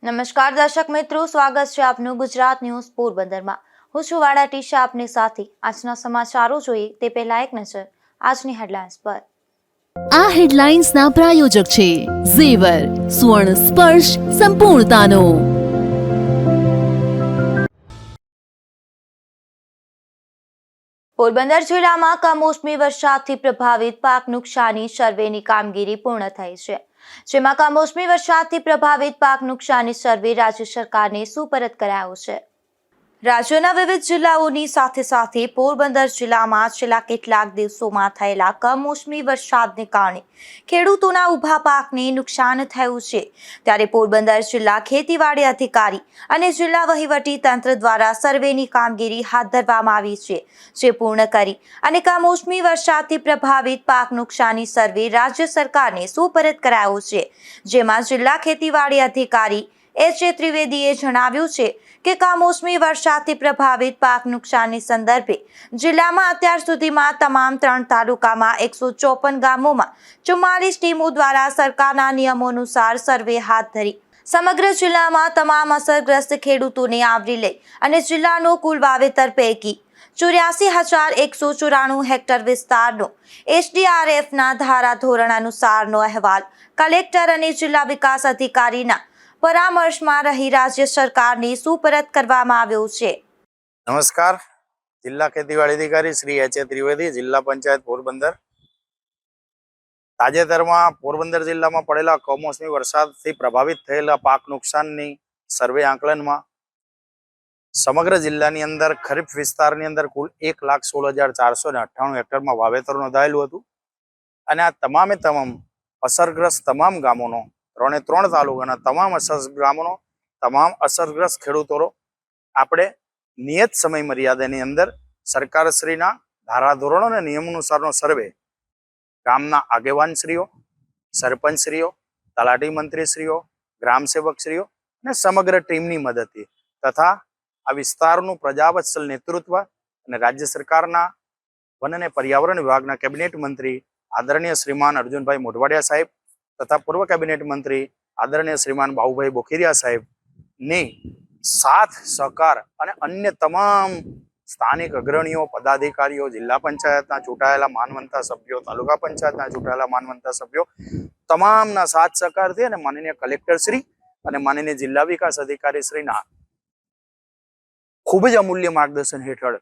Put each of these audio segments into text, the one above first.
નમસ્કાર દર્શક મિત્રો, સ્વાગત છે આપનું ગુજરાત ન્યૂઝ પોરબંદરમાં। હું છું વાડા ટીશા આપની સાથે। આજના સમાચારો જોઈએ તે પહેલા એક નજર આજની હેડલાઇન્સ પર। આ હેડલાઇન્સના પ્રાયોજક છે ઝેવર સુવર્ણ સ્પર્શ સંપૂર્ણતાનો। પોરબંદર જિલ્લામાં કમોસમી વરસાદથી પ્રભાવિત પાક નુકસાની સર્વેની કામગીરી પૂર્ણ થઈ છે, જેમાં કમોસમી વરસાદથી પ્રભાવિત પાક નુકસાની સર્વે રાજ્ય સરકારને સુપરત કરાયો છે। રાજ્યના વિવિધ જિલ્લાઓની સાથે સાથે પોરબંદર જિલ્લામાં છેલ્લા કેટલાક દિવસોમાં થયેલા કમોસમી વરસાદને કારણે ખેડૂતોના ઊભા પાકને નુકસાન થયું છે, ત્યારે પોરબંદર જિલ્લા ખેતીવાડી અધિકારી અને જિલ્લા વહીવટી તંત્ર દ્વારા સર્વેની કામગીરી હાથ ધરવામાં આવી છે, જે પૂર્ણ કરી અને કમોસમી વરસાદથી પ્રભાવિત પાક નુકસાની સર્વે રાજ્ય સરકારને સુપરત કરાયો છે, જેમાં જિલ્લા ખેતીવાડી અધિકારી એચ.એ. ત્રિવેદીએ જણાવ્યું છે કે કમોસમી વરસાદથી પ્રભાવિત પાક નુકસાની સંદર્ભે જિલ્લામાં અત્યાર સુધીમાં તમામ 3 તાલુકામાં 154 ગામોમાં 44 ટીમો દ્વારા સરકારના નિયમો અનુસાર સર્વે હાથ ધરી સમગ્ર જિલ્લામાં તમામ અસરગ્રસ્ત ખેડૂતોને આવરી લઈ અને જિલ્લાનો કુલ વાવેતર પૈકી 84,194 હેક્ટર વિસ્તારનો એસડીઆરએફના ધારાધોરણ અનુસારનો અહેવાલ કલેક્ટર અને જિલ્લા વિકાસ અધિકારીના પરામર્શમાં રહી રાજ્ય સરકારને સુપરત કરવામાં આવ્યો છે। નમસ્કાર, જિલ્લા ખેતીવાડી અધિકારી શ્રી એચ.એ. ત્રિવેદી, જિલ્લા પંચાયત પોરબંદર। તાજેતરમાં પોરબંદર જિલ્લામાં પડેલા કમોસમી વરસાદથી પ્રભાવિત થયેલા પાક નુકસાનની સર્વે આંકલનમાં સમગ્ર જિલ્લાની અંદર ખરીફ વિસ્તારની અંદર કુલ 1,16,498 હેક્ટરમાં વાવેતર નોંધાયેલું હતું અને આ તમામે તમામ અસરગ્રસ્ત તમામ ગામોનો 3 તાલુકાના તમામ અસરગ્રસ્ત ખેડૂતો આપણે નિયત સમય મર્યાદાની અંદર સરકારશ્રીના ધારાધોરણો અને નિયમ અનુસારનો સર્વે ગામના આગેવાનશ્રીઓ, સરપંચશ્રીઓ, તલાટી મંત્રીશ્રીઓ, ગ્રામ સેવકશ્રીઓ અને સમગ્ર ટીમની મદદથી તથા આ વિસ્તારનું પ્રજાવત્સલ નેતૃત્વ અને રાજ્ય સરકારના વન અને પર્યાવરણ વિભાગના કેબિનેટ મંત્રી આદરણીય શ્રીમાન અર્જુનભાઈ મોઢવાડિયા સાહેબ તથા પૂર્વ કેબિનેટ મંત્રી આદરણીય શ્રીમાન બાબુભાઈ બોખીરિયા સાહેબની સાથ સહકાર અને અન્ય તમામ સ્થાનિક અગ્રણીઓ, પદાધિકારીઓ, જિલ્લા પંચાયતના ચૂંટાયેલા માનવંતા સભ્યો, તાલુકા પંચાયતના ચૂંટાયેલા માનવંતા સભ્યો તમામના સાથ સહકારથી અને માનનીય કલેક્ટરશ્રી અને માનનીય જિલ્લા વિકાસ અધિકારી શ્રીના ખૂબ જ અમૂલ્ય માર્ગદર્શન હેઠળ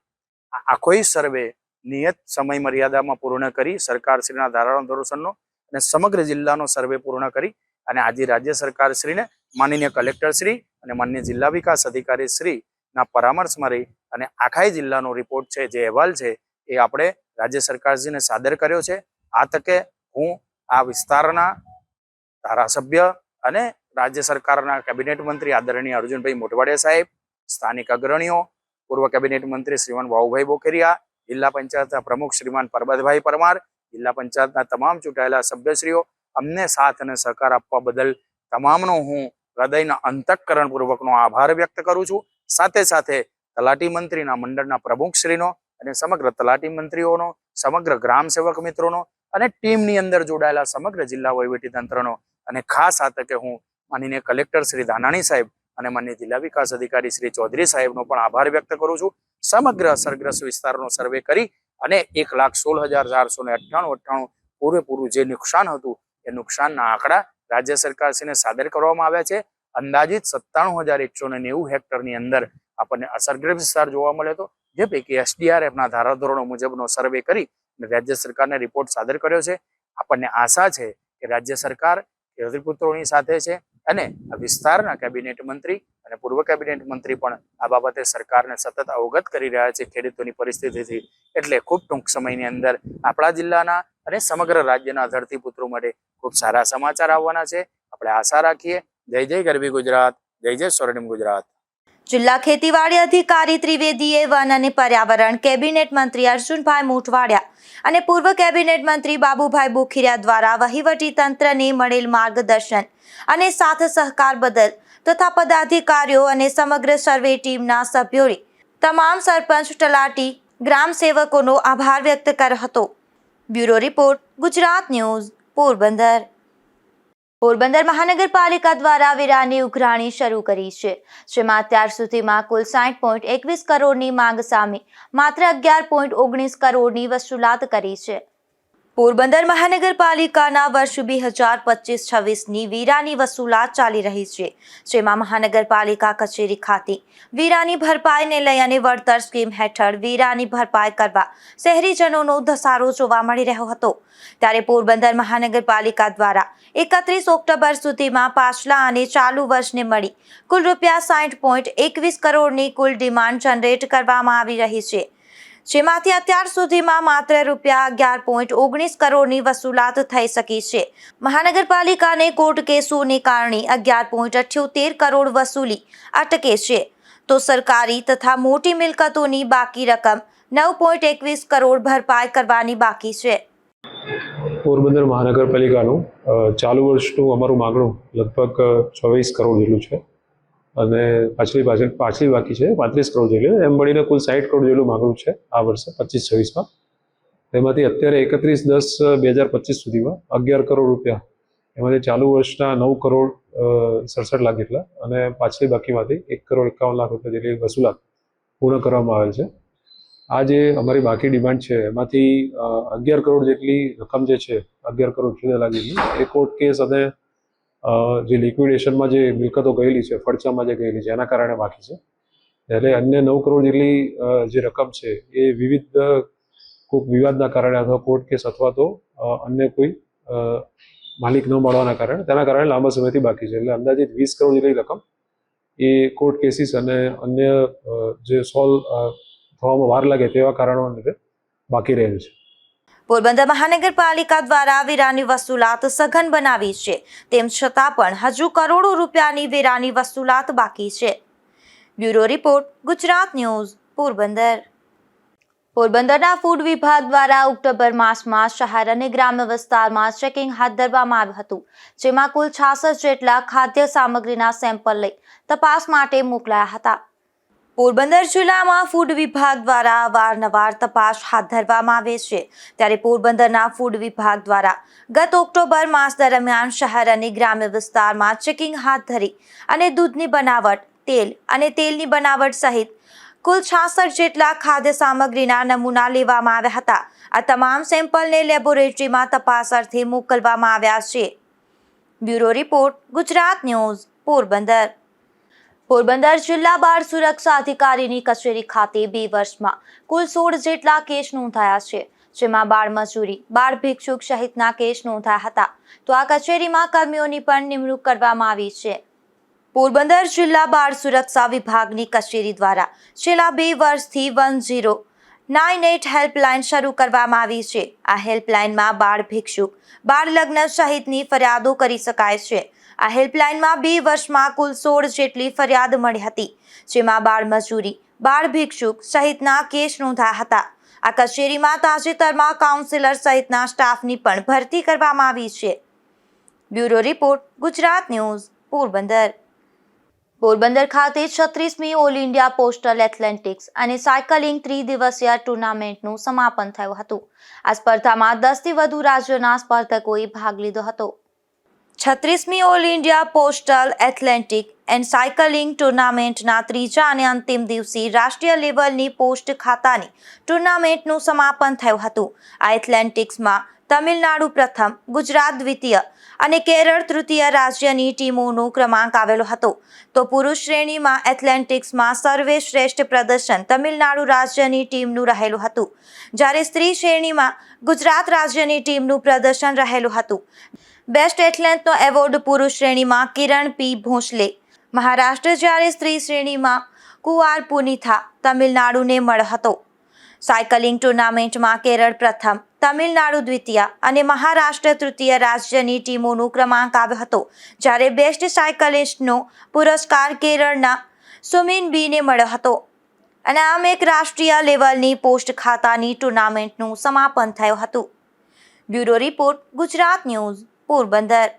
આખો સર્વે નિયત સમય મર્યાદામાં પૂર્ણ કરી સરકારશ્રીના ધારાધોરણનો અને સમગ્ર જિલ્લાનો સર્વે પૂર્ણ કરી અને આજે રાજ્ય સરકારશ્રીને માનનીય કલેક્ટરશ્રી અને માનનીય જિલ્લા વિકાસ અધિકારી શ્રીના પરામર્શમાં રહી અને આખા જિલ્લાનો રિપોર્ટ છે, જે અહેવાલ છે, એ આપણે રાજ્ય સરકારશ્રીને સાદર કર્યો છે। આ તકે હું આ વિસ્તારના ધારાસભ્ય અને રાજ્ય સરકારના કેબિનેટ મંત્રી આદરણીય અર્જુનભાઈ મોઢવાડિયા સાહેબ, સ્થાનિક અગ્રણીઓ, પૂર્વ કેબિનેટ મંત્રી શ્રીમાન બાબુભાઈ બોખીરિયા, જિલ્લા પંચાયતના પ્રમુખ શ્રીમાન પરબતભાઈ પરમાર, જિલ્લા પંચાયતના તમામ ચૂંટાયેલા સભ્યશ્રીઓ અમને સાથ અને સહકાર આપવા બદલ તમામનો હું હૃદયના અંતઃકરણપૂર્વકનો આભાર વ્યક્ત કરું છું। સાથે સાથે તલાટી મંત્રીના મંડળના પ્રમુખશ્રીનો અને સમગ્ર તલાટી મંત્રીઓનો, સમગ્ર ગ્રામ સેવક મિત્રોનો અને ટીમની અંદર જોડાયેલા સમગ્ર જિલ્લા વહીવટી તંત્રનો અને ખાસ આ તકે હું માનનીય કલેક્ટર શ્રી ધાનાણી સાહેબ અને માનનીય જિલ્લા વિકાસ અધિકારી શ્રી ચૌધરી સાહેબનો પણ આભાર વ્યક્ત કરું છું। સમગ્ર અસરગ્રસ્ત વિસ્તારનો સર્વે કરી અને 1,16,498 પૂરેપૂરું જે નુકસાન હતું એ નુકસાનના આંકડા રાજ્ય સરકારશ્રીને સાદર કરવામાં આવ્યા છે। અંદાજિત 97,190 હેક્ટરની અંદર આપણને અસરગ્રસ્ત વિસ્તાર જોવા મળ્યો હતો, જે પૈકી એસડીઆરએફના ધારાધોરણો મુજબનો સર્વે કરી રાજ્ય સરકારને રિપોર્ટ સાદર કર્યો છે। આપણને આશા છે કે રાજ્ય સરકાર ખેડૂતોની સાથે છે અને આ વિસ્તારના કેબિનેટ મંત્રી અને પૂર્વ કેબિનેટ મંત્રી પણ આ બાબતે સરકારને સતત અવગત કરી રહ્યા છે ખેડૂતોની પરિસ્થિતિથી। એટલે ખૂબ ટૂંક સમયની અંદર આપણા જિલ્લાના અને સમગ્ર રાજ્યના ધરતીપુત્રો માટે ખૂબ સારા સમાચાર આવવાના છે। આપણે આશા રાખીએ। જય જય ગરવી ગુજરાત, જય જય સ્વર્ણિમ ગુજરાત। જિલ્લા ખેતીવાડી અધિકારી ત્રિવેદીએ વન અને પર્યાવરણ કેબિનેટ મંત્રી અર્જુનભાઈ મોઢવાડિયા અને પૂર્વ કેબિનેટ મંત્રી બાબુભાઈ બોખીરિયા દ્વારા વહીવટી તંત્રને મળેલ માર્ગદર્શન અને સાથ સહકાર બદલ તથા પદાધિકારીઓ અને સમગ્ર સર્વે ટીમના સભ્યોએ તમામ સરપંચ, તલાટી, ગ્રામ સેવકોનો આભાર વ્યક્ત કર્યો હતો। Bureau report, Gujarat news, Porbandar. Porbandar મહાનગરપાલિકા દ્વારા વેરાની ઉઘરાણી શરૂ કરી છે, જેમાં અત્યાર સુધીમાં કુલ 60.21 કરોડની માંગ સામે માત્ર 11.19 કરોડની વસૂલાત કરી છે. પોરબંદર મહાનગરપાલિકાના વર્ષ 2025-26ની વેરાની વસૂલાત ચાલી રહી છે, જેમાં મહાનગરપાલિકા કચેરી ખાતે વેરાની ભરપાઈને લઈ અને વળતર સ્કીમ હેઠળ વેરાની ભરપાઈ કરવા શહેરીજનોનો ધસારો જોવા મળી રહ્યો હતો. ત્યારે પોરબંદર મહાનગરપાલિકા દ્વારા 31 ઓક્ટોબર સુધીમાં પાછલા અને ચાલુ વર્ષને મળી કુલ રૂપિયા 60.21 કરોડની કુલ ડિમાન્ડ જનરેટ કરવામાં આવી રહી છે, જેમાંથી અત્યાર સુધીમાં માત્ર રૂપિયા 11.19 કરોડની વસૂલાત થઈ શકી છે. મહાનગરપાલિકાને કોર્ટ કેસોને કારણે 11.78 કરોડ વસૂલી અટકે છે, તો સરકારી તથા મોટી મિલકતોની બાકી રકમ 9.21 કરોડ ભરપાઈ કરવાની બાકી છે. પોરબંદર મહાનગરપાલિકાનું ચાલુ વર્ષનું અમારું માગણું લગભગ 24 કરોડ જેટલું છે અને પાછલી બાકી છે 35 કરોડ જેટલું. એમ મળીને કુલ 60 કરોડ જેટલું માગણું છે આ વર્ષે 25-26માં. તેમાંથી અત્યારે 31/10/2025 સુધીમાં 11 કરોડ રૂપિયા, એમાંથી ચાલુ વર્ષના 9 કરોડ 67 લાખ જેટલા અને પાછલી બાકીમાંથી 1 કરોડ 51 લાખ રૂપિયા જેટલી વસૂલાત પૂર્ણ કરવામાં આવેલ છે. આ જે અમારી બાકી ડિમાન્ડ છે એમાંથી 11 કરોડ જેટલી રકમ જે છે, 11 કરોડ 78 લાખ જેટલી, એ કોર્ટ કેસ અને જે લિક્વિડેશનમાં જે મિલકતો ગયેલી છે, ફડચામાં જે ગયેલી છે, એના કારણે બાકી છે. ત્યારે અન્ય 9 કરોડ જેટલી જે રકમ છે એ વિવિધ કોઈક વિવાદના કારણે અથવા કોર્ટ કેસ અથવા તો અન્ય કોઈ માલિક ન મળવાના કારણે, તેના કારણે લાંબા સમયથી બાકી છે. એટલે અંદાજિત 20 કરોડ જેટલી રકમ એ કોર્ટ કેસીસ અને અન્ય જે સોલ્વ થવામાં વાર લાગે તેવા કારણોને લીધે બાકી રહેલ છે. પોરબંદર મહાનગરપાલિકા દ્વારા વેરાની વસૂલાત સઘન બનાવી છે, તેમ છતાં પણ હજુ કરોડો રૂપિયાની વેરાની વસૂલાત બાકી છે. Bureau report, Gujarat news, Porbandar. પોરબંદરના ફૂડ વિભાગ દ્વારા ઓક્ટોબર માસમાં શહેર અને ગ્રામ્ય વિસ્તારમાં ચેકિંગ હાથ ધરવામાં આવ્યું હતું, જેમાં કુલ 66 જેટલા ખાદ્ય સામગ્રીના સેમ્પલ લઈ તપાસ માટે મોકલાયા હતા. પોરબંદર જિલ્લામાં ફૂડ વિભાગ દ્વારા અવારનવાર તપાસ હાથ ધરવામાં આવે છે. ત્યારે પોરબંદરના ફૂડ વિભાગ દ્વારા ગત ઓક્ટોબર માસ દરમિયાન શહેર અને ગ્રામ્ય વિસ્તારમાં ચેકિંગ હાથ ધરી અને દૂધની બનાવટ, તેલ અને તેલની બનાવટ સહિત કુલ 66 જેટલા ખાદ્ય સામગ્રીના નમૂના લેવામાં આવ્યા હતા. આ તમામ સેમ્પલને લેબોરેટરીમાં તપાસ અર્થે મોકલવામાં આવ્યા છે. Bureau report, Gujarat news, Porbandar. Porbandar જિલ્લા બાળ સુરક્ષા અધિકારીની કચેરી ખાતે 2 વર્ષમાં કુલ 16 જેટલા કેસ નોંધાયા છે, જેમાં બાળ મજૂરી, બાળ ભિક્ષુક સહિતના કેસ નોંધાયા હતા. તો આ કચેરીમાં કર્મીઓની પણ નિમણૂક કરવામાં આવી છે. પોરબંદર જિલ્લા બાળ સુરક્ષા વિભાગની કચેરી દ્વારા છેલ્લા 2 વર્ષથી 1098 હેલ્પલાઇન શરૂ કરવામાં આવી છે. આ હેલ્પલાઇનમાં બાળ ભિક્ષુક, બાળ લગ્ન સહિતની ફરિયાદો કરી શકાય છે. આ હેલ્પલાઇનમાં 2 વર્ષમાં કુલ 16 જેટલી ફરિયાદ મળી હતી, જેમાં બાળ મજૂરી, બાળ ભિક્ષુક સહિતના કેસ નોંધાયા હતા. આ કચેરીમાં તાજેતરમાં કાઉન્સિલર સહિતના સ્ટાફની પણ ભરતી કરવામાં આવી છે. Bureau report, Gujarat news, Porbandar. Porbandar ખાતે 36મી ઓલ ઇન્ડિયા પોસ્ટલ એથ્લેટિક્સ અને સાયકલિંગ ત્રિદિવસીય ટુર્નામેન્ટનું સમાપન થયું હતું. આ સ્પર્ધામાં 10થી વધુ રાજ્યોના સ્પર્ધકોએ ભાગ લીધો હતો. 36મી all India postal athletic and cycling ટુર્નામેન્ટના ત્રીજા અને અંતિમ દિવસે રાષ્ટ્રીય લેવલની પોસ્ટ ખાતાની ટુર્નામેન્ટનું સમાપન થયું હતું. આ એથ્લેટિક્સમાં તમિલનાડુ પ્રથમ, ગુજરાત દ્વિતીય અને કેરળ તૃતીય રાજ્યની ટીમોનો ક્રમાંક આવેલો હતો. તો પુરુષ શ્રેણીમાં એથ્લેટિક્સમાં સર્વશ્રેષ્ઠ પ્રદર્શન તમિલનાડુ રાજ્યની ટીમનું રહેલું હતું, જ્યારે સ્ત્રી શ્રેણીમાં ગુજરાત રાજ્યની ટીમનું પ્રદર્શન રહેલું હતું. બેસ્ટ એથ્લેટનો એવોર્ડ પુરુષ શ્રેણીમાં કિરણ પી ભોંસલે, મહારાષ્ટ્ર, જ્યારે સ્ત્રી શ્રેણીમાં કુવાર પુનિથા, તમિલનાડુને મળ્યો હતો. સાયકલિંગ ટુર્નામેન્ટમાં કેરળ પ્રથમ, તમિલનાડુ દ્વિતીય અને મહારાષ્ટ્ર તૃતીય રાજ્યની ટીમોનો ક્રમાંક આવ્યો હતો, જ્યારે બેસ્ટ સાયકલિસ્ટનો પુરસ્કાર કેરળના સુમિન બીને મળ્યો હતો. અને આમ એક રાષ્ટ્રીય લેવલની પોસ્ટ ખાતાની ટુર્નામેન્ટનું સમાપન થયું હતું. Bureau report, Gujarat news, Porbandar.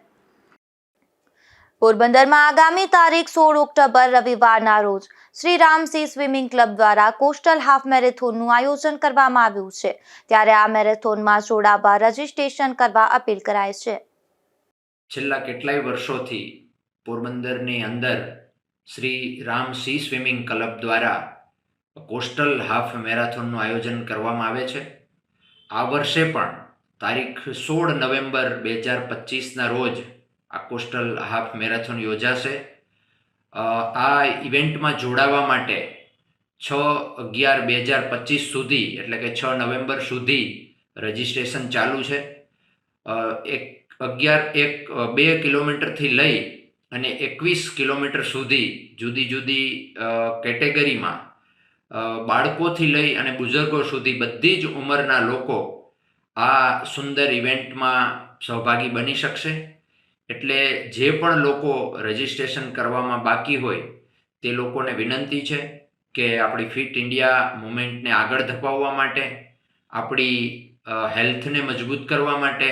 પોરબંદરમાં આગામી તારીખ 16 ઓક્ટોબર રવિવારના રોજ શ્રી રામસી સ્વિમિંગ ક્લબ દ્વારા કોસ્ટલ હાફ મેરેથોનનું આયોજન કરવામાં આવ્યું છે. ત્યારે આ મેરેથોનમાં જોડાવા રજીસ્ટ્રેશન કરવા અપીલ કરાય છે. છેલ્લા કેટલાય વર્ષોથી પોરબંદરની અંદર Shri Ram C swimming club દ્વારા કોસ્ટલ હાફ મેરાથોનનું આયોજન કરવામાં આવે છે. આ વર્ષે પણ તારીખ 16 નવેમ્બર 2025ના રોજ આ કોસ્ટલ હાફ મેરાથોન યોજાશે. આ ઇવેન્ટમાં જોડાવા માટે 6/11/2025 સુધી એટલે કે 6 નવેમ્બર સુધી રજિસ્ટ્રેશન ચાલુ છે. 2 કિલોમીટરથી લઈ અને 21 કિલોમીટર સુધી જુદી જુદી કેટેગરીમાં બાળકોથી લઈ અને બુઝુર્ગો સુધી બધી જ ઉંમરના લોકો આ સુંદર ઇવેન્ટમાં સહભાગી બની શકશે. એટલે જે પણ લોકો રજિસ્ટ્રેશન કરવામાં બાકી હોય તે લોકોને વિનંતી છે કે આપણી ફિટ ઇન્ડિયા મુવમેન્ટને આગળ ધપાવવા માટે, આપણી હેલ્થને મજબૂત કરવા માટે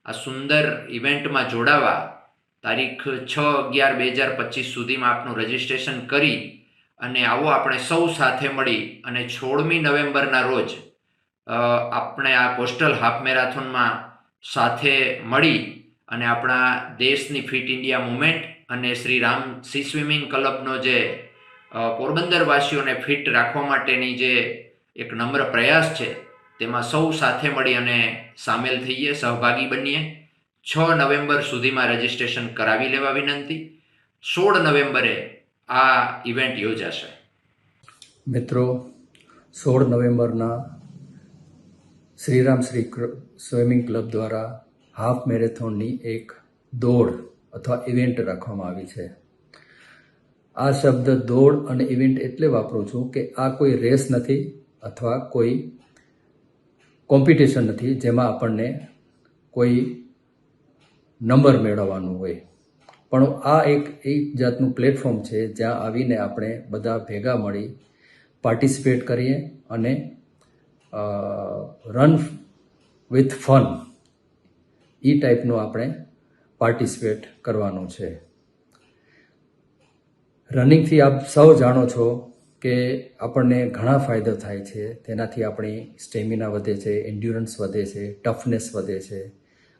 આ સુંદર ઇવેન્ટમાં જોડાવા તારીખ 6/11/2025 સુધીમાં આપનું રજિસ્ટ્રેશન કરી અને આવો આપણે સૌ સાથે મળી અને 16મી નવેમ્બરના રોજ આપણે આ કોસ્ટલ હાફ મેરાથોનમાં સાથે મળી અને આપણા દેશની ફિટ ઇન્ડિયા મુવમેન્ટ અને શ્રી રામ સી સ્વિમિંગ ક્લબનો જે પોરબંદરવાસીઓને ફિટ રાખવા માટેની જે એક નમ્ર પ્રયાસ છે તેમાં સૌ સાથે મળી અને સામેલ થઈએ, સહભાગી બનીએ. 6 નવેમ્બર સુધીમાં રજિસ્ટ્રેશન કરાવી લેવા વિનંતી. 16 નવેમ્બરે આ ઇવેન્ટ યોજાશે. મિત્રો, 16 નવેમ્બરના શ્રીરામ સ્વિમિંગ ક્લબ દ્વારા હાફ મેરેથોનની એક દોડ અથવા ઇવેન્ટ રાખવામાં આવી છે. આ શબ્દ દોડ અને ઇવેન્ટ એટલે વાપરું છું કે આ કોઈ રેસ નથી અથવા કોઈ કોમ્પિટિશન નથી જેમાં આપણને કોઈ નંબર મેળવવાનું હોય, પણ આ એક જાતનું પ્લેટફોર્મ છે જ્યાં આવીને આપણે બધા ભેગા મળી પાર્ટિસિપેટ કરીએ અને રન વિથ ફન એ ટાઈપનું આપણે પાર્ટિસિપેટ કરવાનું છે. રનિંગથી આપ સૌ જાણો છો કે આપણને ઘણા ફાયદા થાય છે. તેનાથી આપણી સ્ટેમિના વધે છે, એન્ડ્યુરન્સ વધે છે, ટફનેસ વધે છે,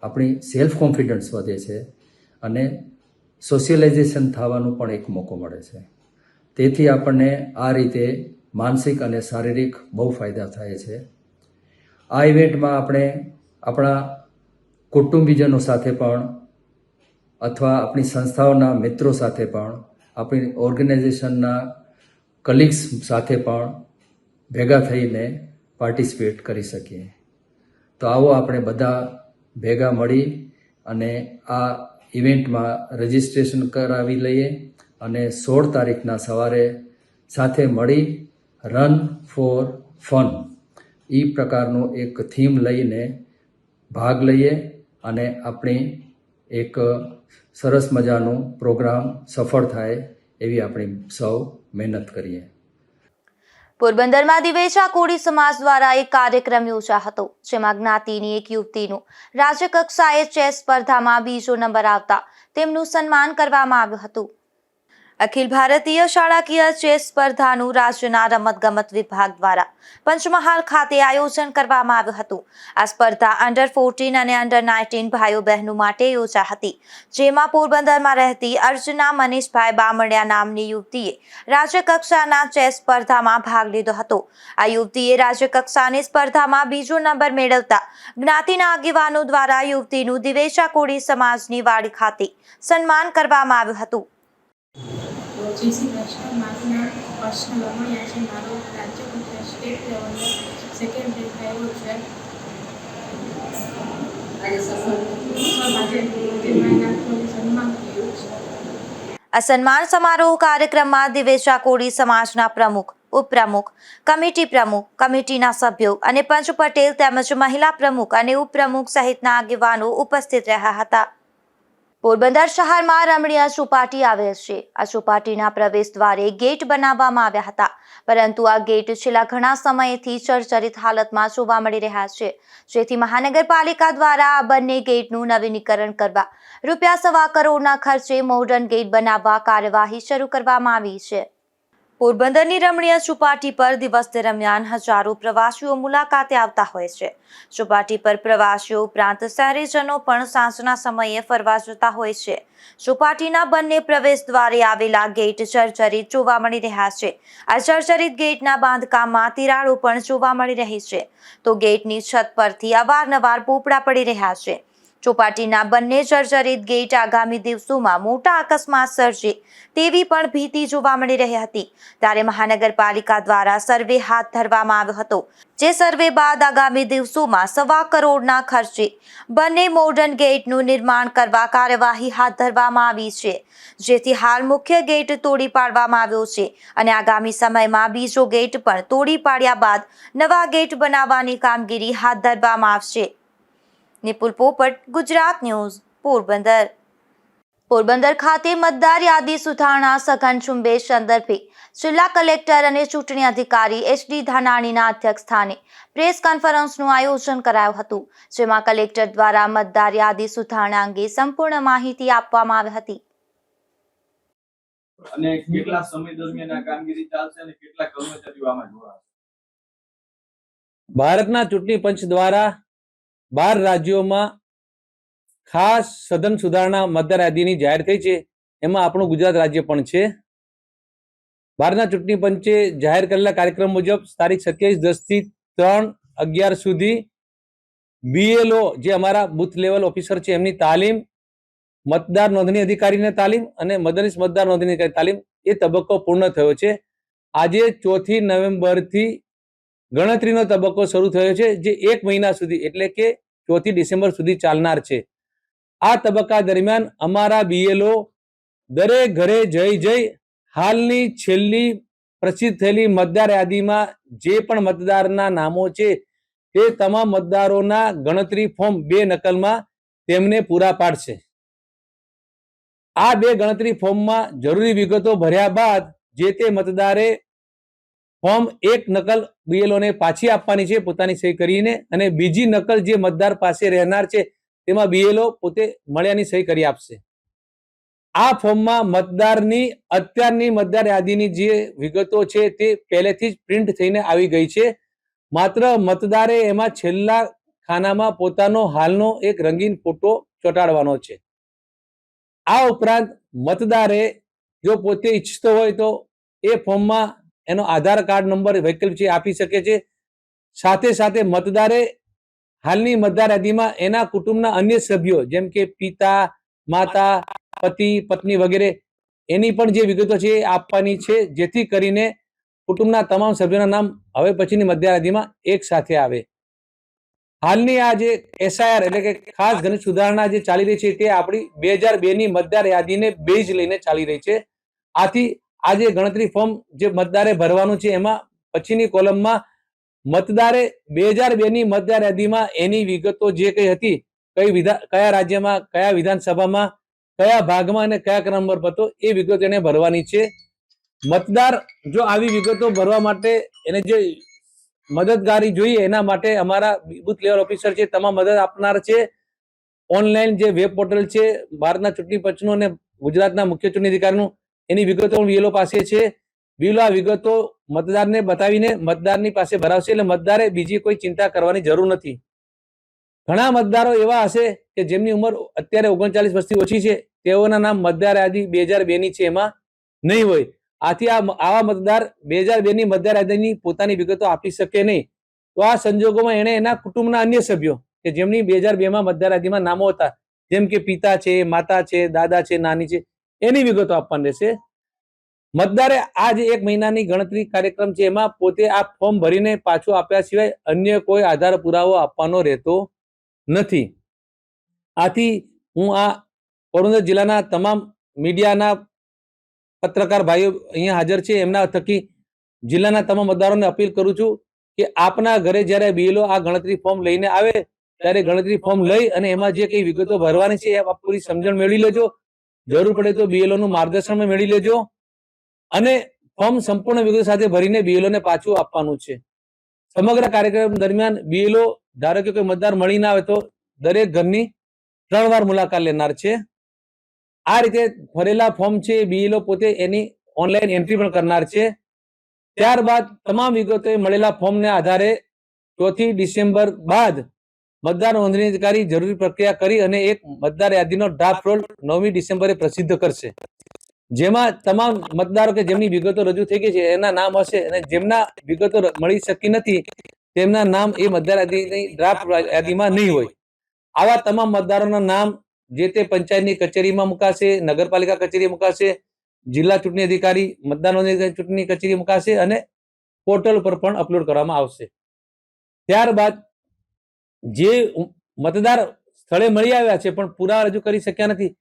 આપણી સેલ્ફ કોન્ફિડન્સ વધે છે અને સોશિયલાઇઝેશન થવાનો પણ એક મોકો મળે છે. તેથી આપણને આ રીતે માનસિક અને શારીરિક બહુ ફાયદા થાય છે. આ ઇવેન્ટમાં આપણે આપણા કુટુંબીજનો સાથે પણ અથવા આપણી સંસ્થાઓના મિત્રો સાથે પણ, આપણી ઓર્ગેનાઇઝેશનના કલીગ્સ સાથે પણ ભેગા થઈને પાર્ટિસિપેટ કરી શકીએ. તો આવો આપણે બધા ભેગા મળી અને આ ઇવેન્ટમાં રજિસ્ટ્રેશન કરાવી લઈએ અને 16 તારીખના સવારે સાથે મળી રન ફોર ફન એ પ્રકારનું એક થીમ લઈને ભાગ લઈએ અને આપણી એક સરસ મજાનું પ્રોગ્રામ સફળ થાય એવી આપણી સૌ મહેનત કરીએ. પોરબંદરમાં દિવેચા કોળી સમાજ દ્વારા એક કાર્યક્રમ યોજાયો હતો, જેમાં જ્ઞાતિની એક યુવતીનું રાજ્ય કક્ષાએ ચેસ સ્પર્ધામાં બીજો નંબર આવતા તેમનું સન્માન કરવામાં આવ્યું હતું. અખિલ ભારતીય શાળાકીય ચેસ સ્પર્ધાનું રાજ્યના રમતગમત વિભાગ દ્વારા પંચમહાલ ખાતે આયોજન કરવામાં આવ્યું હતું. આ સ્પર્ધા અંડર 14 અને અંડર 19 ભાઈઓ બહેનો માટે યોજાઈ હતી, જેમાં પોરબંદરમાં રહેતી અર્ચના મનીષભાઈ બામણિયા નામની યુવતીએ રાજ્ય કક્ષાના ચેસ સ્પર્ધામાં ભાગ લીધો હતો. આ યુવતીએ રાજ્ય કક્ષાની સ્પર્ધામાં બીજો નંબર મેળવતા જ્ઞાતિના આગેવાનો દ્વારા યુવતીનું દિવેચા કોળી સમાજની વાડી ખાતે સન્માન કરવામાં આવ્યું હતું. જય શ્રી કૃષ્ણ. મારું નામ અર્ચના બામણિયા છે. મારો રાજ્ય કક્ષા સ્ટેટ લેવલનો સેકન્ડ રેન્ક આવ્યો છે. આ સન્માન સમારોહ કાર્યક્રમમાં દિવેચા કોળી સમાજના પ્રમુખ, ઉપપ્રમુખ, કમિટી પ્રમુખ, કમિટીના સભ્યો અને પંચ પટેલ તેમજ મહિલા પ્રમુખ અને ઉપપ્રમુખ સહિતના આગેવાનો ઉપસ્થિત રહ્યા હતા. પોરબંદર શહેરમાં રમણીય ચોપાટી આવેલ છે. આ ચોપાટીના પ્રવેશ દ્વારે ગેટ બનાવવામાં આવ્યા હતા, પરંતુ આ ગેટ છેલ્લા ઘણા સમયથી જર્જરિત હાલતમાં જોવા મળી રહ્યા છે, જેથી મહાનગરપાલિકા દ્વારા આ બંને ગેટનું નવીનીકરણ કરવા ₹1.25 કરોડના ખર્ચે મોડર્ન ગેટ બનાવવા કાર્યવાહી શરૂ કરવામાં આવી છે. પોરબંદરની રમણીય ચોપાટી પર દિવસ દરમિયાન હજારો પ્રવાસીઓ મુલાકાતે આવતા હોય છે. ચોપાટી પર પ્રવાસીઓ ઉપરાંત શહેરીજનો પણ સાંજના સમયે ફરવા જતા હોય છે. ચોપાટીના બંને પ્રવેશ દ્વારે આવેલા ગેટ જર્જરિત જોવા મળી રહ્યા છે. આ જર્જરિત ગેટના બાંધકામમાં તિરાડો પણ જોવા મળી રહી છે, તો ગેટની છત પરથી અવારનવાર પોપડા પડી રહ્યા છે. ચોપાટીના બંને જર્જરિત ગેટ આગામી દિવસોમાં મોટા અકસ્માત સર્જે તેવી પણ ભીતિ જોવા મળી રહી હતી. ત્યારે મહાનગરપાલિકા દ્વારા સર્વે હાથ ધરવામાં આવ્યો હતો, જે સર્વે બાદ આગામી દિવસોમાં 1.25 કરોડના ખર્ચે બંને મોડર્ન ગેટનું નિર્માણ કરવા કાર્યવાહી હાથ ધરવામાં આવી છે, જેથી હાલ મુખ્ય ગેટ તોડી પાડવામાં આવ્યો છે અને આગામી સમયમાં બીજો ગેટ પણ તોડી પાડ્યા બાદ નવા ગેટ બનાવવાની કામગીરી હાથ ધરવામાં આવશે. નિપુલ પોપટ, ગુજરાત ન્યૂઝ, પોરબંદર. પોરબંદર ખાતે મતદાર યાદી સુધારણા સઘન ઝુંબેશ સંદર્ભે જિલ્લા કલેક્ટર અને ચૂંટણી અધિકારી HD ધાનાણીના અધ્યક્ષસ્થાને પ્રેસ કોન્ફરન્સનું આયોજન કરાયું હતું, જેમાં કલેક્ટર દ્વારા મતદાર યાદી સુધારણા અંગે સંપૂર્ણ માહિતી આપવામાં આવી હતી. અને કેટલા સમય દરમિયાન આ કામગીરી ચાલશે અને કેટલા કર્મચારીઓ આમાં જોડાશે? ભારતના ચૂંટણી પંચ દ્વારા 12 રાજ્યોમાં ખાસ સઘન સુધારણા મતદાર યાદીની જાહેર થઈ છે. એમાં આપણું ગુજરાત રાજ્ય પણ છે. ભારતના ચૂંટણી પંચે જાહેર કરેલા કાર્યક્રમ મુજબ તારીખ 27/10 થી 3/11 સુધી BLO જે અમારા બુથ લેવલ ઓફિસર છે એમની તાલીમ, મતદાર નોંધણી અધિકારીને તાલીમ અને મદદનીશ મતદાર નોંધણી અધિકારી તાલીમ એ તબક્કો પૂર્ણ થયો છે. આજે 4 નવેમ્બરથી ગણતરીનો તબક્કો શરૂ થયો છે, જે 1 મહિના સુધી એટલે કે 4 ડિસેમ્બર સુધી ચાલનાર છે. આ તબક્કા દરમિયાન અમારા BLO દરેક ઘરે જઈ હાલની છેલ્લી પ્રસિદ્ધ થયેલી મતદાર યાદીમાં જે પણ મતદારના નામો છે તે તમામ મતદારોના ગણતરી ફોર્મ 2 નકલમાં તેમને પૂરા પાડશે. આ 2 ગણતરી ફોર્મમાં જરૂરી વિગતો ભર્યા બાદ જે તે મતદારે ફોર્મ 1 નકલ BLO ને પાછી આપવાની છે પોતાની સહી કરીને, અને બીજી નકલ જે મતદાર પાસે રહેનાર છે તેમાં BLO પોતે મળ્યાની સહી કરી આપશે. આ ફોર્મમાં મતદારની અત્યારની મતદાર યાદીની જે વિગતો છે તે પહેલેથી જ પ્રિન્ટ થઈને આવી ગઈ છે. માત્ર મતદારે એમાં છેલ્લા ખાનામાં પોતાનો હાલનો એક રંગીન ફોટો ચોંટાડવાનો છે. આ ઉપરાંત મતદારે જો પોતે ઈચ્છતો હોય તો એ ફોર્મમાં એનો આધાર કાર્ડ નંબર વૈકલ્પિક છે આપી શકે છે. સાથે સાથે મતદારે હાલની મતદાર યાદીમાં એના કુટુંબના અન્ય સભ્યો જેમ કે પિતા, માતા, પતિ, પત્ની વગેરે એની પણ જે વિગતો છે એ આપવાની છે, જેથી કરીને કુટુંબના તમામ સભ્યોના નામ હવે પછીની મતદાર યાદીમાં એક સાથે આવે. હાલની આ જે SIR એટલે કે ખાસ ઘન સુધારણા જે ચાલી રહી છે તે આપણી 2002ની મતદાર યાદીને બેઝ લઈને ચાલી રહી છે. આથી આ જે ગણતરી ફોર્મ જે મતદારે ભરવાનું છે એમાં પછીની કોલમમાં મતદારે 2002ની મતદાર યાદીમાં એની વિગતો જે કઈ હતી, કયા રાજ્યમાં, કયા વિધાનસભામાં, કયા ભાગમાં અને કયા ક્રમ પર હતો એ વિગતો એને ભરવાની છે. મતદાર જો આવી વિગતો ભરવા માટે એને જે મદદગારી જોઈએ એના માટે અમારા બુથ લેવલ ઓફિસર છે તમામ મદદ આપનાર છે. ઓનલાઈન જે વેબ પોર્ટલ છે ભારતના ચૂંટણી પંચનું અને ગુજરાતના મુખ્ય ચૂંટણી અધિકારીનું, એની વિગતો પણ BLO પાસે છે. BLO આ વિગતો મતદારને બતાવીને મતદારની પાસે ભરાવશે, એટલે મતદારે બીજી કોઈ ચિંતા કરવાની જરૂર નથી. ઘણા મતદારો એવા હશે કે જેમની ઉંમર અત્યારે 39 વર્ષથી ઓછી છે, તેઓના નામ મતદાર યાદી 2002ની છે એમાં નહીં હોય. આથી આવા મતદાર 2002ની મતદાર યાદીની પોતાની વિગતો આપી શકે નહીં. તો આ સંજોગોમાં એણે એના કુટુંબના અન્ય સભ્યો કે જેમની 2002માં મતદાર યાદીમાં નામો હતા, જેમ કે પિતા છે, માતા છે, દાદા છે, નાની છે, એની વિગતો આપવાની રહેશે. મતદારે આ જે 1 મહિનાની ગણતરી કાર્યક્રમ છે એમાં પોતે આ ફોર્મ ભરીને પાછું આપ્યા સિવાય અન્ય કોઈ આધાર પુરાવો આપવાનો રહેતો નથી. આથી હું આ પોરબંદર જિલ્લાના તમામ મીડિયાના પત્રકાર ભાઈઓ અહીંયા હાજર છે એમના થકી જિલ્લાના તમામ મતદારોને અપીલ કરું છું કે આપના ઘરે જ્યારે BLO આ ગણતરી ફોર્મ લઈને આવે ત્યારે ગણતરી ફોર્મ લઈ અને એમાં જે કઈ વિગતો ભરવાની છે એ આપ પૂરી સમજણ મેળવી લેજો. જરૂર પડે તો BLO નું માર્ગદર્શન મેળવી લેજો અને ફોર્મ સંપૂર્ણ વિગતો સાથે ભરીને BLO ને પાછું આપવાનું છે. સમગ્ર કાર્યક્રમ દરમિયાન BLO ધારો કે કોઈ મતદાર મળી ના આવે તો દરેક ઘરની 3 વાર મુલાકાત લેનાર છે. આ રીતે ભરેલા ફોર્મ છે BLO પોતે એની ઓનલાઈન એન્ટ્રી પણ કરનાર છે. ત્યારબાદ તમામ વિગતોએ મળેલા ફોર્મને આધારે 4 ડિસેમ્બર બાદ મતદાર નોંધણી અધિકારી જરૂરી પ્રક્રિયા કરી અને એક મતદાર યાદીનો ડ્રાફ્ટ રોલ 9મી ડિસેમ્બરે પ્રસિદ્ધ કરશે, જેમાં તમામ મતદારો કે જેમની વિગતો રજૂ થઈ ગઈ છે એના નામ હશે અને જેમના વિગતો મળી શકી નથી તેમના નામ એ મતદાર યાદીની ડ્રાફ્ટ યાદીમાં નહીં હોય. આવા તમામ મતદારોના નામ જે તે પંચાયતની કચેરીમાં મુકાશે, નગરપાલિકા કચેરી મુકાશે, જિલ્લા ચૂંટણી અધિકારી મતદાર નોંધણી ચૂંટણી કચેરી મુકાશે અને પોર્ટલ પર પણ અપલોડ કરવામાં આવશે. ત્યારબાદ જે મતદાર સ્થળે મળી આવ્યા છે પણ પુરાવા રજૂ કરી શક્યા નથી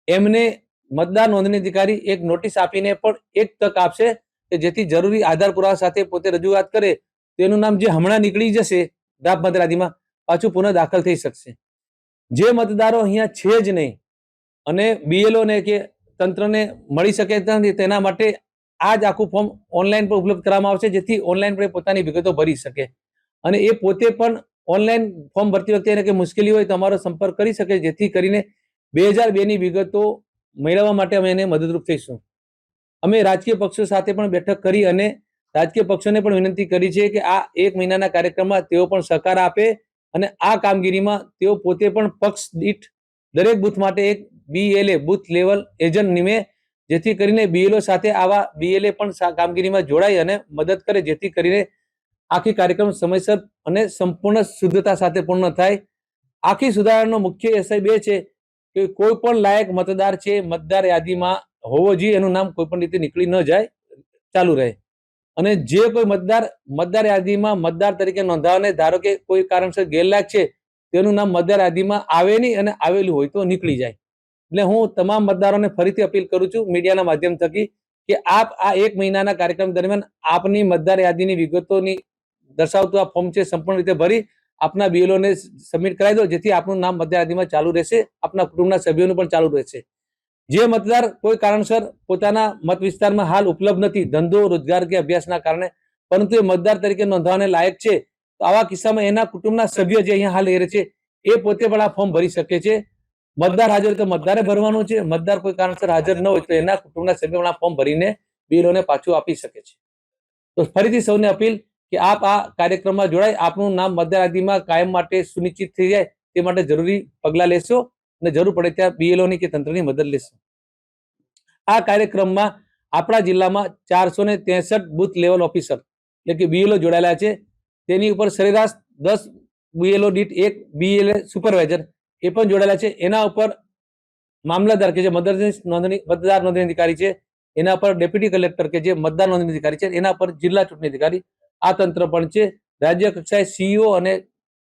એમને મતદાર નોંધણી અધિકારી એક નોટિસ આપીને પણ એક તક આપશે કે જેથી જરૂરી આધાર પુરાવા સાથે પોતે રજૂઆત કરે તેનું નામ જે હમણાં નીકળી જશે ડ્રાફ્ટ મતદાર યાદીમાં પાછું પુનઃ દાખલ થઈ શકશે. જે મતદારો અહીંયા છે જ નહીં અને BLO ને કે તંત્રને મળી શકે નથી તેના માટે આ જ આખું ફોર્મ ઓનલાઈન પર ઉપલબ્ધ કરવામાં આવશે જેથી ઓનલાઈન પર પોતાની વિગતો ભરી શકે અને એ પોતે પણ ઓનલાઈન ફોર્મ ભરતી વખતે એને કે મુશ્કેલી હોય તો અમારો સંપર્ક કરી શકે જેથી કરીને 2002ની વિગતો મેળવવા માટે અમે એને મદદરૂપ થઈશું. અમે રાજકીય પક્ષો સાથે પણ બેઠક કરી અને રાજકીય પક્ષોને પણ વિનંતી કરી છે કે આ 1 મહિનાના કાર્યક્રમમાં તેઓ પણ સહકાર આપે અને આ કામગીરીમાં તેઓ પોતે પણ પક્ષ દીઠ દરેક બૂથ માટે એક BLA બૂથ લેવલ એજન્ટ નિમે જેથી કરીને BLO સાથે આવા BLA પણ કામગીરીમાં જોડાય અને મદદ કરે જેથી કરીને આખી કાર્યક્રમ સમયસર અને સંપૂર્ણ શુદ્ધતા સાથે પૂર્ણ થાય. આખી સુધારણાનો મુખ્ય એસઆઈ 2 છે કે કોઈ પણ લાયક મતદાર છે મતદાર યાદીમાં હોવો જોઈએ, એનું નામ કોઈ પણ રીતે નીકળી ન જાય, ચાલુ રહે અને જે કોઈ મતદાર યાદીમાં મતદાર તરીકે નોંધાવાને ધારો કે કોઈ કારણસર ગેરલાયક છે તેનું નામ મતદાર યાદીમાં આવે નહીં અને આવેલું હોય તો નીકળી જાય. એટલે હું તમામ મતદારોને ફરીથી અપીલ કરું છું મીડિયાના માધ્યમ થકી કે આપ આ 1 મહિનાના કાર્યક્રમ દરમિયાન આપની મતદાર યાદીની વિગતોની દર્શાવતું આ ફોર્મ છે સંપૂર્ણ રીતે ભરી આપના BLO ને સબમિટ કરાવી દો જેથી આપનું નામ મતદાર યાદીમાં ચાલુ રહેશે, આપના કુટુંબના સભ્યોનું પણ ચાલુ રહેશે. જે મતદાર કોઈ કારણસર પોતાના મત વિસ્તારમાં હાલ ઉપલબ્ધ નથી, ધંધો રોજગાર કે અભ્યાસના કારણે, પરંતુ એ મતદાર તરીકે નોંધવાને લાયક છે તો આવા કિસ્સામાં એના કુટુંબના સભ્ય જે અહીંયા હાલ રહે છે એ પોતે પણ આ ફોર્મ ભરી શકે છે. મતદાર હાજર તો મતદારે ભરવાનું છે, મતદાર કોઈ કારણસર હાજર ન હોય તો એના કુટુંબના સભ્ય પણ આ ફોર્મ ભરીને BLO ને પાછું આપી શકે છે. તો ફરીથી સૌને અપીલ કે આપ આ કાર્યક્રમમાં જોડાય, આપનું નામ મતદાર યાદીમાં કાયમ માટે સુનિશ્ચિત થઈ જાય તે માટે જરૂરી પગલાં લેશો અને જરૂર પડે ત્યાં BLO ની કે તંત્રની મદદ લેશો. આ કાર્યક્રમમાં આપણા જિલ્લામાં 463 બૂથ લેવલ ઓફિસર એટલે કે BLO જોડાયેલા છે. તેની ઉપર સરેરાશ 10 BLO દીઠ 1 BLA સુપરવાઇઝર એ પણ જોડાયેલા છે. એના ઉપર મામલતદાર કે જે મતદાર નોંધણી અધિકારી છે, એના પર ડેપ્યુટી કલેક્ટર કે જે મતદાર નોંધણી અધિકારી છે, એના પર જિલ્લા ચૂંટણી અધિકારી આ તંત્ર પણ છે. રાજ્ય કક્ષાએ CEO અને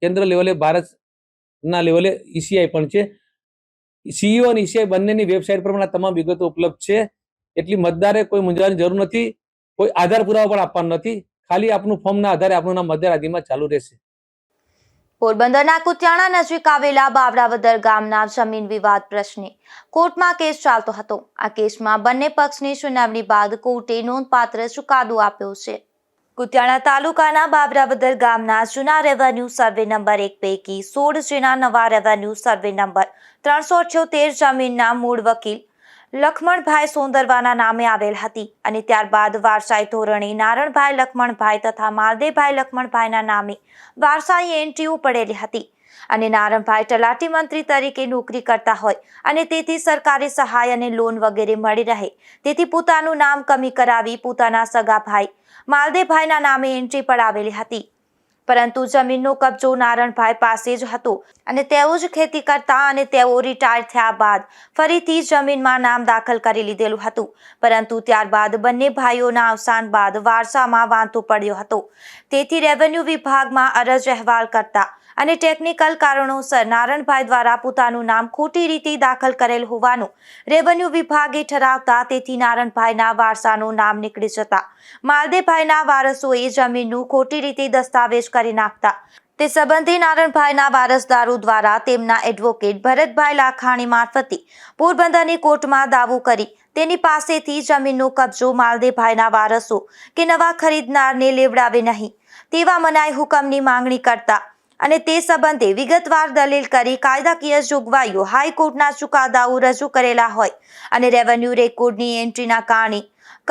કેન્દ્ર લેવલે ભારતના લેવલે ECI પણ છે. CEO અને ECI બંનેની વેબસાઇટ પર પણ આ તમામ વિગતો ઉપલબ્ધ છે. એટલી મતદારે કોઈ મૂંઝાવાની જરૂર નથી, કોઈ આધાર પુરાવો પણ આપવાનો નથી, ખાલી આપનું ફોર્મના આધારે આપનું નામ મતદાર યાદીમાં ચાલુ રહેશે. પોરબંદરના કુતિયાણા નજીક આવેલા બાવરાવદર ગામના જમીન વિવાદ પ્રશ્ને કોર્ટમાં કેસ ચાલતો હતો. આ કેસમાં બંને પક્ષની સુનાવણી બાદ કોર્ટે નોંધપાત્ર ચુકાદો આપ્યો છે. કુતિયાણા તાલુકાના બાવરાવદર ગામના જૂના રેવન્યુ સર્વે નંબર 1 પૈકી 16 જેના નવા રેવન્યુ સર્વે નંબર 378 જમીનના મૂળ વકીલ લખમણભાઈ સોંદરવાના નામે આવેલ હતી અને ત્યારબાદ વારસાઈ ધોરણે નારણભાઈ લખમણભાઈ તથા માલદેવભાઈ લખમણભાઈના નામે વારસાઈ એન્ટ્રીઓ પડેલી હતી અને નારણભાઈ તલાટી મંત્રી તરીકે નોકરી કરતા હોય અને તેથી સરકારી સહાય અને લોન વગેરે મળી રહે તેથી પોતાનું નામ કમી કરાવી પોતાના સગા ભાઈ માલદેવભાઈના નામે એન્ટ્રી પડાવેલી હતી. પરંતુ જમીનનો કબજો નારણભાઈ પાસે જ હતો અને તેઓ જ ખેતી કરતા અને તેઓ રિટાયર થયા બાદ ફરીથી જમીનમાં નામ દાખલ કરી લીધેલું હતું. પરંતુ ત્યારબાદ બંને ભાઈઓના અવસાન બાદ વારસામાં વાંધો પડ્યો હતો. તેથી રેવન્યુ વિભાગમાં અરજ અહેવાલ કરતા અને ટેકનિકલ કારણોસર નારણભાઈ દ્વારા પોતાનું નામ ખોટી રીતે દાખલ કરેલ હોવાનું રેવન્યુ વિભાગે ઠરાવતા તેથી નારણભાઈના વારસાનું નામ નીકળી જતા માલદેવભાઈના વારસોએ જમીનનું ખોટી રીતે દસ્તાવેજ કરી નાખતા તે સંબંધી નારણભાઈના વારસદારો દ્વારા તેમના એડવોકેટ ભરતભાઈ લાખાણી મારફતે પોરબંદરની કોર્ટમાં દાવો કરી તેની પાસેથી જમીનનો કબજો માલદેવભાઈના વારસો કે નવા ખરીદનારને લેવડાવે નહીં તેવા મનાઈ હુકમની માંગણી કરતા અને તે સંબંધે વિગતવાર દલીલ કરી કાયદાકીય જોગવાઈઓ હાઈકોર્ટના ચુકાદાઓ રજૂ કરેલા હોય અને રેવન્યુ રેકોર્ડની એન્ટ્રીના કારણે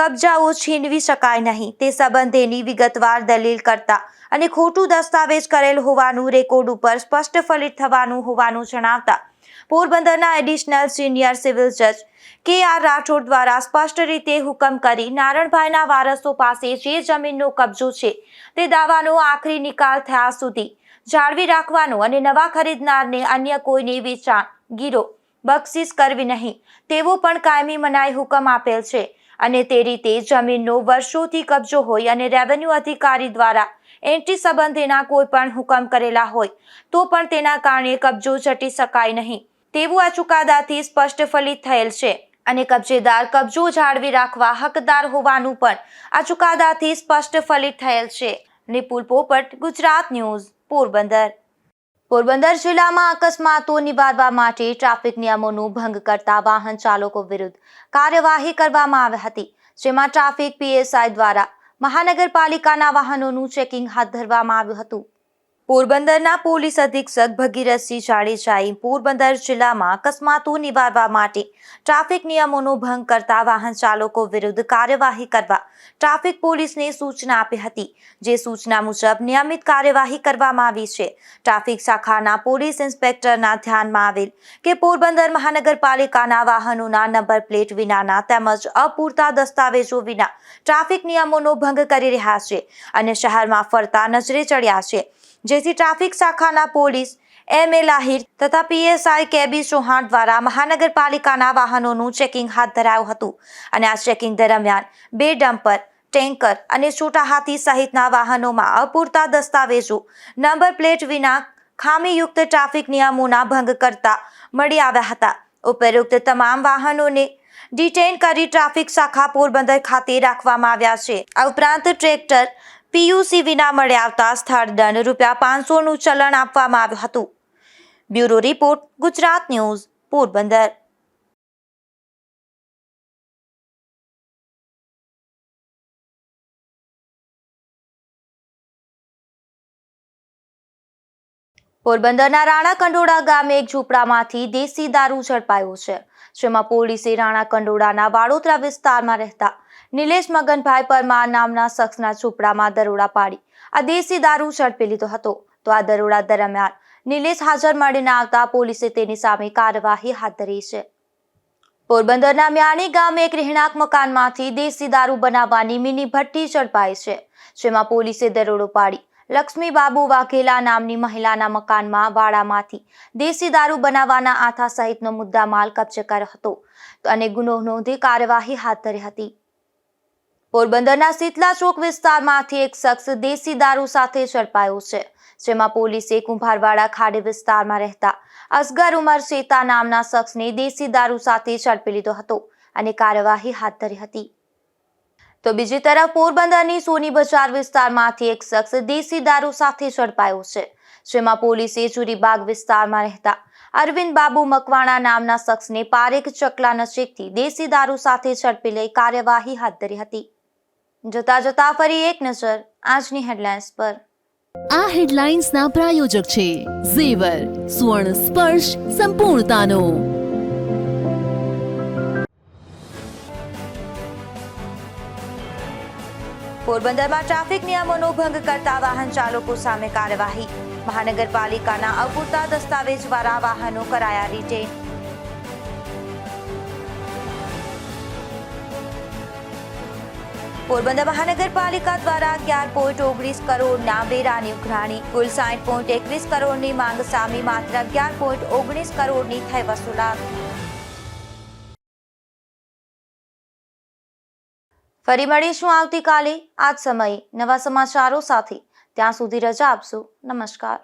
કબજાઓ છીનવી શકાય નહીં તે સંબંધેની વિગતવાર દલીલ કરતા અને ખોટું દસ્તાવેજ કરેલ હોવાનું રેકોર્ડ ઉપર સ્પષ્ટ ફલિત થવાનું હોવાનું જણાવતા પોરબંદરના એડિશનલ સિનિયર સિવિલ જજ કે.આર. રાઠોડ દ્વારા સ્પષ્ટ રીતે હુકમ કરી નારણભાઈના વારસો પાસે જે જમીનનો કબજો છે તે દાવાનો આખરી નિકાલ થયા સુધી જાળવી રાખવાનો અને નવા ખરીદનારને અન્ય કોઈને વેચાણ ગીરો બક્ષિસ કરવી નહીં તેવો પણ કાયમી મનાઈ હુકમ આપેલ છે અને તે રીતે જમીનનો વર્ષોથી કબજો હોય અને રેવન્યુ અધિકારી દ્વારા એન્ટ્રી સંબંધેના કોઈ પણ હુકમ કરેલા હોય તો પણ તેના કારણે કબજો ઝટી શકાય નહીં તેવું આ ચુકાદાથી સ્પષ્ટ ફલિત થયેલ છે અને કબજેદાર કબજો જાળવી રાખવા હકદાર હોવાનું પણ આ ચુકાદાથી સ્પષ્ટ ફલિત થયેલ છે. નિપુલ પોપટ, ગુજરાત ન્યૂઝ, પોરબંદર. પોરબંદર જિલ્લામાં અકસ્માતો નિવારવા માટે ટ્રાફિક નિયમોનો ભંગ કરતા વાહન ચાલકો વિરુદ્ધ કાર્યવાહી કરવામાં આવી હતી, જેમાં ટ્રાફિક પીએસઆઈ દ્વારા મહાનગરપાલિકાના વાહનોનું ચેકિંગ હાથ ધરવામાં આવ્યું હતું. પોરબંદરના પોલીસ અધિક્ષક ભગીરથસિંહ જાડેજાએ પોરબંદર જિલ્લામાં અકસ્માતો નિવારવા માટે ટ્રાફિક નિયમોનો ભંગ કરતા વાહન ચાલકો વિરુદ્ધ કાર્યવાહી કરવા ટ્રાફિક પોલીસને સૂચના આપી હતી, જે સૂચના મુજબ નિયમિત કાર્યવાહી કરવામાં આવી છે. ટ્રાફિક શાખાના પોલીસ ઇન્સ્પેક્ટરના ધ્યાનમાં આવેલ કે પોરબંદર મહાનગરપાલિકાના વાહનોના નંબર પ્લેટ વિનાના તેમજ અપૂરતા દસ્તાવેજો વિના ટ્રાફિક નિયમોનો ભંગ કરી રહ્યા છે અને શહેરમાં ફરતા નજરે ચડ્યા છે, જેથી ટ્રાફિક શાખાના પોલીસ એમ.એ. લાહિર તથા પીએસઆઈ કે.બી. ચૌહાણ દ્વારા મહાનગરપાલિકાના વાહનોનું ચેકિંગ હાથ ધરાયું હતું અને આ ચેકિંગ દરમિયાન 2 ડમ્પર, ટેન્કર અને છોટા હાથી સહિતના વાહનોમાં અપૂરતા દસ્તાવેજો, નંબર પ્લેટ વિના ખામીયુક્ત ટ્રાફિક નિયમોના ભંગ કરતા મળી આવ્યા હતા. ઉપરોક્ત તમામ વાહનોને ડિટેઇન કરી ટ્રાફિક શાખા પોરબંદર ખાતે રાખવામાં આવ્યા છે. આ ઉપરાંત ટ્રેક્ટર પીયુસી વિના મળી આવતા સ્થળ દંડ ₹500નું ચલણ આપવામાં આવ્યું હતું. Bureau report, Gujarat news, Porbandar. પોરબંદરના રાણા કંડોળા ગામે એક ઝૂંપડામાંથી દેશી દારૂ ઝડપાયો છે, જેમાં પોલીસે રાણા કંડોળાના વાડોદરા વિસ્તારમાં રહેતા નિલેશ મગનભાઈ પરમાર નામના શખ્સના ઝૂંપડામાં દરોડા પાડી આ દેશી દારૂ ઝડપી લીધો હતો. તો આ દરોડા દરમિયાન નિલેશ હાજર મળી ન આવતા પોલીસે તેની સામે કાર્યવાહી હાથ ધરી છે. પોરબંદરના મ્યાણી ગામે એક રહેણાંક મકાનમાંથી દેશી દારૂ બનાવવાની મિની ભઠ્ઠી ઝડપાઈ છે, જેમાં પોલીસે દરોડો પાડી લક્ષ્મીબાબુ વાઘેલા નામની મહિલાના મકાનમાં વાડામાંથી દેશી દારૂ બનાવવાના આથા સહિતનો મુદ્દામાલ કબજે કર્યો હતો અને ગુનો નોંધી કાર્યવાહી હાથ ધરી હતી. પોરબંદરના શીતલા ચોક વિસ્તારમાંથી એક શખ્સ દેશી દારૂ સાથે ઝડપાયો છે, જેમાં પોલીસે કુંભારવાડા ખાડી વિસ્તારમાં રહેતા અસગર ઉમર શેતા નામના શખ્સને દેશી દારૂ સાથે ઝડપી લીધો હતો અને કાર્યવાહી હાથ ધરી હતી. તો બીજી તરફ પોરબંદરની સોની બજાર વિસ્તારમાંથી એક શખ્સ દેશી દારૂ સાથે ઝડપાયો છે, જેમાં પોલીસે ચુરીબાગ વિસ્તારમાં રહેતા અરવિંદ બાબુ મકવાણા નામના શખ્સને પારેખ ચકલા નજીકથી દેશી દારૂ સાથે ઝડપી લઈ કાર્યવાહી હાથ ધરી હતી. જતા ફરી એક નજર આજની હેડલાઇન્સ પર. આ હેડલાઇન્સના પ્રાયોજક છે ઝેવર, સુવર્ણ સ્પર્શ સંપૂર્ણતાનો. પોરબંદરમાં ટ્રાફિક નિયમોનો ભંગ કરતા વાહન ચાલકો સામે કાર્યવાહી. મહાનગરપાલિકાના અપૂરતા દસ્તાવેજવાળા વાહનો કરાયા રિટેઇન. પોરબંદર મહાનગરપાલિકા દ્વારા 11.19 કરોડના વેરાની ઉઘરાણી. કુલ 60.21 કરોડની માંગ સામે માત્ર 11.19 કરોડની થઈ વસૂલાત. ફરી મળીશું આવતીકાલે આ જ સમયે નવા સમાચારો સાથે. ત્યાં સુધી રજા આપશો. નમસ્કાર.